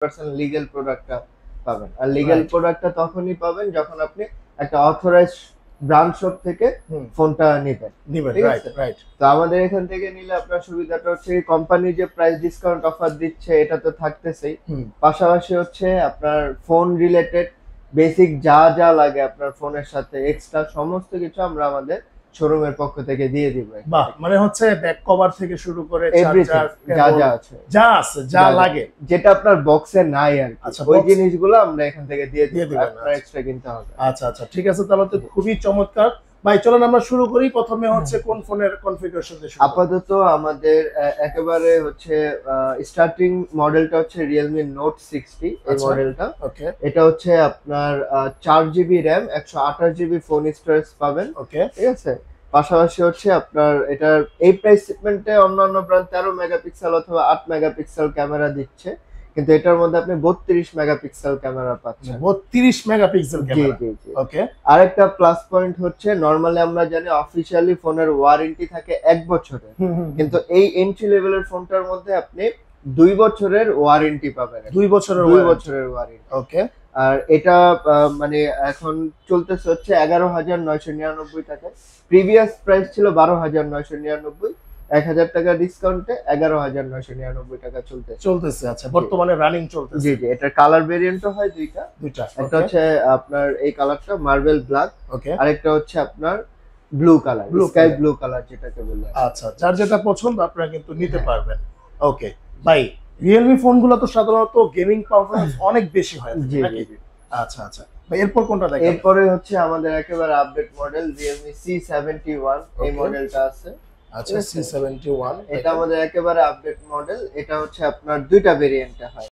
100% legal প্রোডাক্টটা পাবেন। আর legal প্রোডাক্টটা তখনই পাবেন যখন আপনি একটা অথরাইজড ব্র্যান্ড শপ থেকে ফোনটা নেবেন। ঠিক আছে? তো আমাদের এখান থেকে নিলে আপনার সুবিধাটা হচ্ছে কোম্পানি যে প্রাইস ডিসকাউন্ট অফার দিচ্ছে এটা তো থাকতেছেই, পাশাপাশি হচ্ছে আপনার ফোন রিলেটেড বেসিক যা যা লাগে আপনার ফোনের সাথে এক্সট্রা সমস্ত কিছু আমরা আমাদের শোরুমের পক্ষ থেকে দিয়ে দিব। বাহ, মানে হচ্ছে ব্যাক কভার থেকে শুরু করে চার্জার যা আছে যা লাগে যেটা আপনার বক্সে নাই আর ওই জিনিসগুলো আমরা এখান থেকে দিয়ে দিব, আপনার এক্সট্রা কিনতে হবে। আচ্ছা আচ্ছা, ঠিক আছে, তাহলে তো খুবই চমৎকার। ভাই চলুন আমরা শুরু করি। প্রথমে হচ্ছে কোন ফোনের কনফিগারেশন দিয়ে শুরু? আপাতত আমাদের একেবারে হচ্ছে স্টার্টিং মডেলটা হচ্ছে Realme Note 60 এই মডেলটা। ওকে, এটা হচ্ছে আপনার 4GB RAM 128GB phone storage পাবেন। ওকে, ঠিক আছে। পাশাপাশি হচ্ছে আপনার এটার এই প্রাইস সেগমেন্টে অন্যান্য ব্র্যান্ড 13 মেগাপিক্সেল অথবা 8 মেগাপিক্সেল ক্যামেরা দিচ্ছে, কিন্তু এটার মধ্যে আপনি 32 মেগাপিক্সেল ক্যামেরা পাচ্ছেন। 32 মেগাপিক্সেল ক্যামেরা, ওকে। আরেকটা প্লাস পয়েন্ট হচ্ছে নরমালি আমরা জানি অফিশিয়ালি ফোনের ওয়ারেন্টি থাকে 1 বছরের, কিন্তু এই এন্ট্রি লেভেলের ফোনটার মধ্যে আপনি 2 বছরের ওয়ারেন্টি পাবেন। 2 বছরের ওয়ারেন্টি, ওকে। আর এটা মানে এখন চলতেছে হচ্ছে 11,999 টাকা। প্রিভিয়াস প্রাইস ছিল 12,999, 1,000 টাকা ডিসকাউন্টে 11,999 টাকা চলতেছে। আচ্ছা, বর্তমানে রানিং চলতেছে। জি জি, এটা কালার ভেরিয়েন্টও হয় দুইটা। একটা হচ্ছে আপনার এই কালারটা মার্বেল ব্ল্যাক, ওকে, আরেকটা হচ্ছে আপনার blue colour, sky blue colour যেটাকে বলে। আচ্ছা, যার যেটা পছন্দ আপনারা কিন্তু নিতে পারবেন। ওকে ভাই, রিয়েলমি ফোনগুলো তো সাধারণত গেমিং পারফরম্যান্স অনেক বেশি হয় নাকি? আচ্ছা আচ্ছা ভাই, এরপর কোনটা দেখেন? এরপরে হচ্ছে আমাদের একেবারে আপডেট মডেল Realme C71 এই মডেলটা আছে। আচ্ছা, C71 এটা আমাদের একেবারে আপডেট মডেল। এটা হচ্ছে আপনার দুইটা ভেরিয়েন্টে হয়।